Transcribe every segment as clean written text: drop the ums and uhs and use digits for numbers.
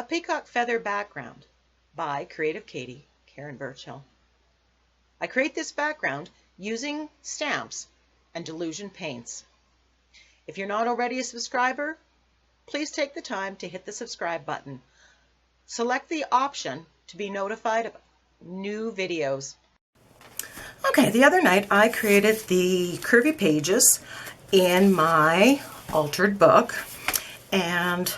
A Peacock Feather Background by Creative Katie, Karen Birchill. I create this background using stamps and Dylusion Paints. If you're not already a subscriber, please take the time to hit the subscribe button. Select the option to be notified of new videos. Okay, the other night I created the curvy pages in my altered book, and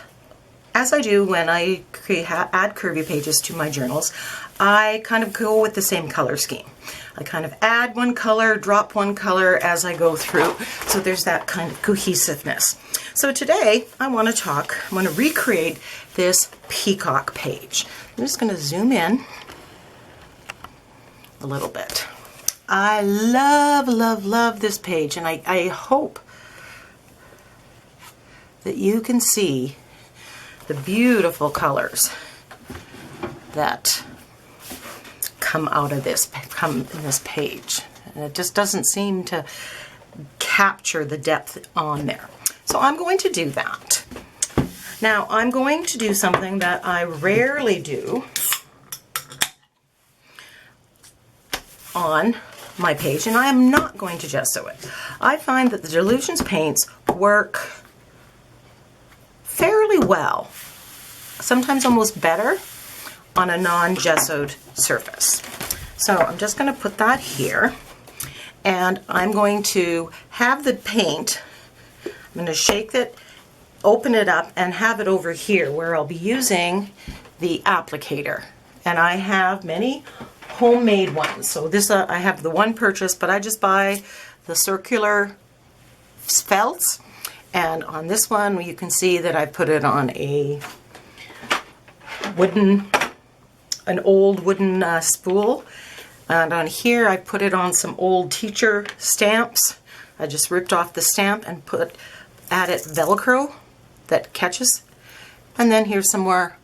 as I do when I add curvy pages to my journals, I kind of go with the same color scheme. I kind of add one color, drop one color as I go through, so there's that kind of cohesiveness. So today I want to recreate this peacock page. I'm just going to zoom in a little bit. I love, love, love this page, and I hope that you can see the beautiful colors that come in this page. And it just doesn't seem to capture the depth on there. So I'm going to do that. Now I'm going to do something that I rarely do on my page, and I am not going to gesso it. I find that the Dylusions paints work fairly well, sometimes almost better, on a non-gessoed surface. So I'm just going to put that here, and I'm going to have the paint, I'm going to shake it, open it up, and have it over here where I'll be using the applicator. And I have many homemade ones. So this, I have the one purchase, but I just buy the circular felts. And on this one, you can see that I put it on an old wooden spool. And on here, I put it on some old teacher stamps. I just ripped off the stamp and added Velcro that catches. And then here's some more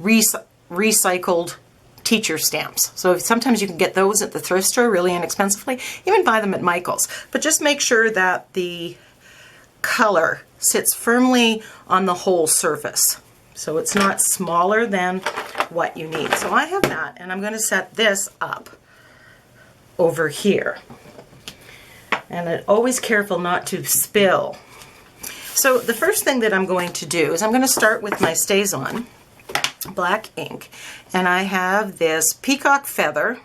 recycled teacher stamps. So sometimes you can get those at the thrift store really inexpensively. Even buy them at Michael's. But just make sure that the color sits firmly on the whole surface, so it's not smaller than what you need. So I have that, and I'm going to set this up over here, and I'm always careful not to spill. So the first thing that I'm going to do is I'm going to start with my StazOn black ink, and I have this peacock feather,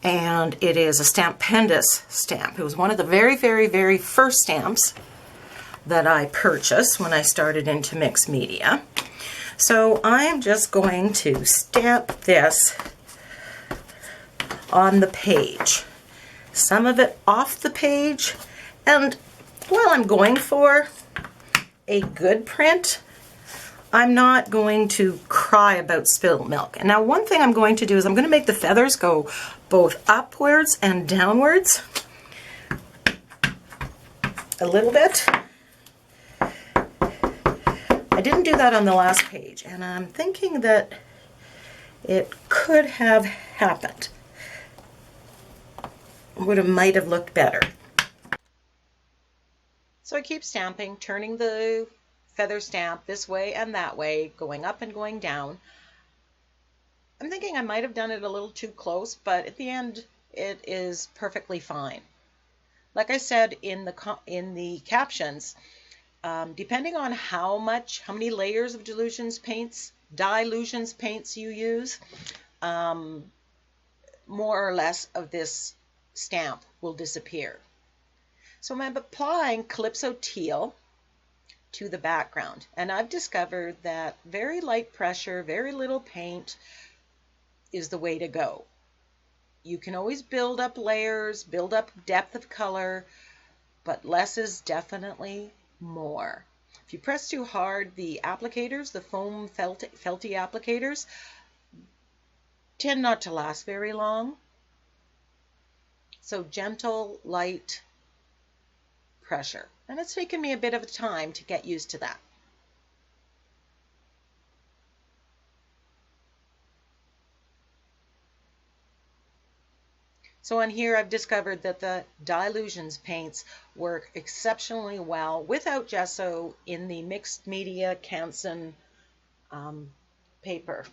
and it is a Stampendous stamp. It was one of the very, very, very first stamps that I purchased when I started into mixed media. So I am just going to stamp this on the page, some of it off the page, and while I'm going for a good print, I'm not going to cry about spilled milk. And now one thing I'm going to do is I'm going to make the feathers go both upwards and downwards a little bit. I didn't do that on the last page, and I'm thinking that it could have happened. Might have looked better. So I keep stamping, turning the feather stamp this way and that way, going up and going down. I'm thinking I might have done it a little too close, but at the end it is perfectly fine. Like I said in the captions, depending on how many layers of Dylusions paints you use, more or less of this stamp will disappear. So I'm applying Calypso Teal to the background, and I've discovered that very light pressure, very little paint is the way to go. You can always build up layers, build up depth of color, but less is definitely more. If you press too hard, the applicators, the foam felty applicators, tend not to last very long. So gentle, light pressure. And it's taken me a bit of time to get used to that. So on here I've discovered that the Dylusions paints work exceptionally well without gesso in the mixed media Canson paper.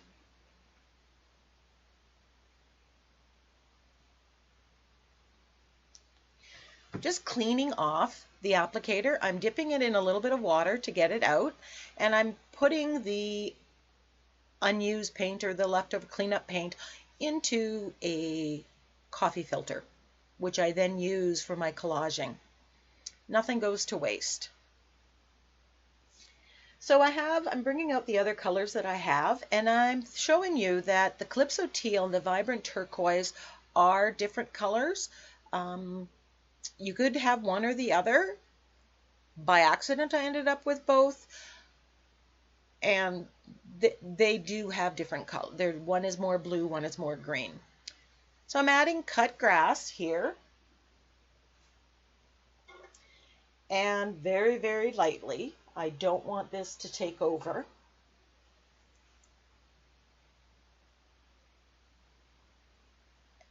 Just cleaning off the applicator. I'm dipping it in a little bit of water to get it out, and I'm putting the unused paint or the leftover cleanup paint into a coffee filter, which I then use for my collaging. Nothing goes to waste. So I'm bringing out the other colors that I have, and I'm showing you that the Calypso Teal and the Vibrant Turquoise are different colors. You could have one or the other. By accident, I ended up with both, and they do have different colors. One is more blue, one is more green. So I'm adding cut grass here, and very, very lightly. I don't want this to take over.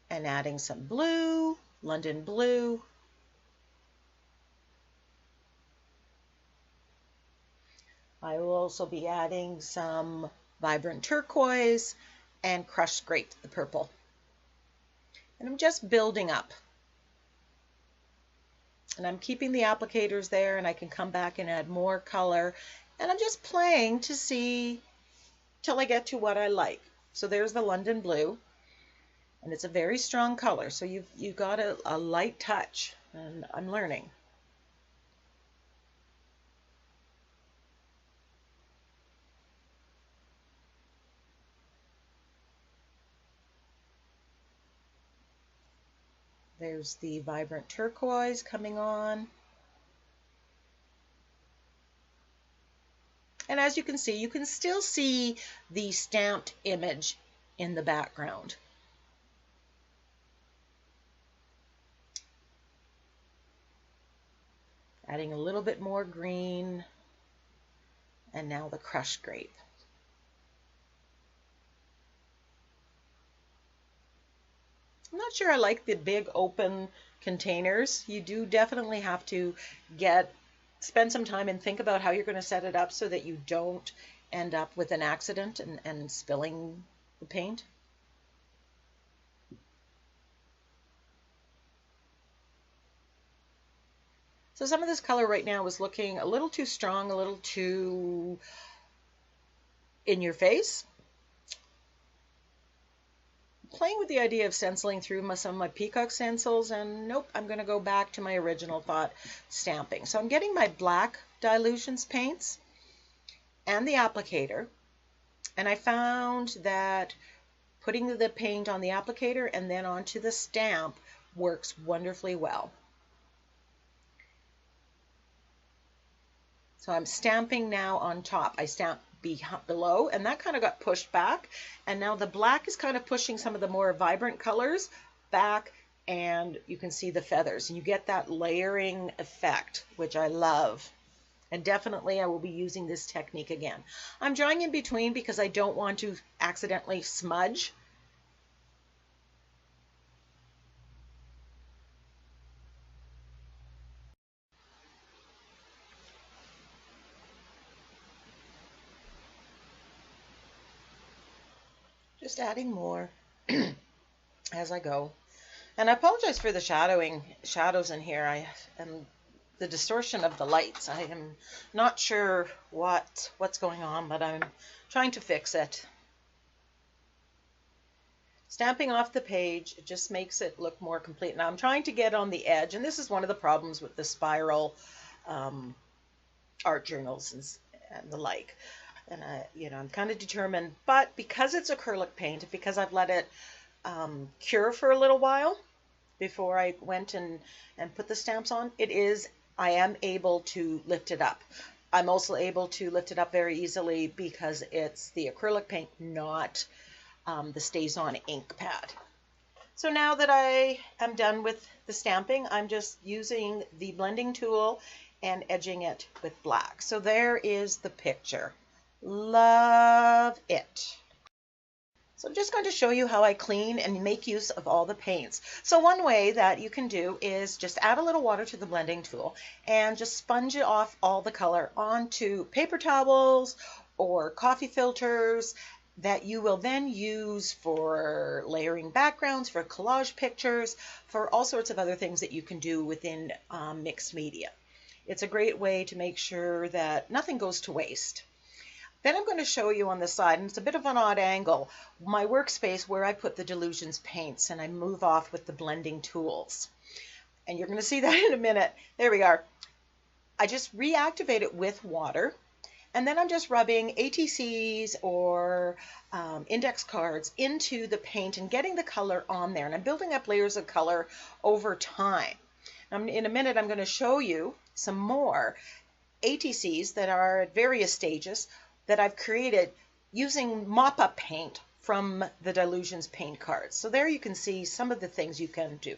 And adding some blue, London blue. I will also be adding some vibrant turquoise and crushed grape, the purple. And I'm just building up. And I'm keeping the applicators there, and I can come back and add more color. And I'm just playing to see till I get to what I like. So there's the London blue, and it's a very strong color. So you've got a light touch, and I'm learning. There's the vibrant turquoise coming on. And as you can see, you can still see the stamped image in the background. Adding a little bit more green, and now the crushed grape. I'm not sure I like the big open containers. You do definitely have to spend some time and think about how you're going to set it up so that you don't end up with an accident and spilling the paint. So some of this color right now is looking a little too strong, a little too in your face. Playing with the idea of stenciling through some of my Peacock stencils, and nope, I'm going to go back to my original thought, stamping. So I'm getting my black Dylusions paints and the applicator, and I found that putting the paint on the applicator and then onto the stamp works wonderfully well. So I'm stamping now on top. I stamped below, and that kind of got pushed back, and now the black is kind of pushing some of the more vibrant colors back, and you can see the feathers, and you get that layering effect, which I love. And definitely I will be using this technique again. I'm drawing in between because I don't want to accidentally smudge. Just adding more as I go. And I apologize for the shadows in here. And the distortion of the lights. I am not sure what's going on, but I'm trying to fix it. Stamping off the page, it just makes it look more complete. Now I'm trying to get on the edge, and this is one of the problems with the spiral art journals and the like. And I'm kind of determined, but because it's acrylic paint, because I've let it cure for a little while before I went and put the stamps on, I am able to lift it up. I'm also able to lift it up very easily because it's the acrylic paint, not the StazOn ink pad. So now that I am done with the stamping, I'm just using the blending tool and edging it with black. So there is the picture. Love it. So I'm just going to show you how I clean and make use of all the paints. So one way that you can do is just add a little water to the blending tool and just sponge it off all the color onto paper towels or coffee filters that you will then use for layering backgrounds, for collage pictures, for all sorts of other things that you can do within mixed media. It's a great way to make sure that nothing goes to waste. Then I'm going to show you on the side, and it's a bit of an odd angle, my workspace where I put the Dylusions paints and I move off with the blending tools. And you're going to see that in a minute. There we are. I just reactivate it with water, and then I'm just rubbing ATCs or index cards into the paint and getting the color on there. And I'm building up layers of color over time. In a minute, I'm going to show you some more ATCs that are at various stages that I've created using mop-up paint from the Dylusions paint cards. So there you can see some of the things you can do.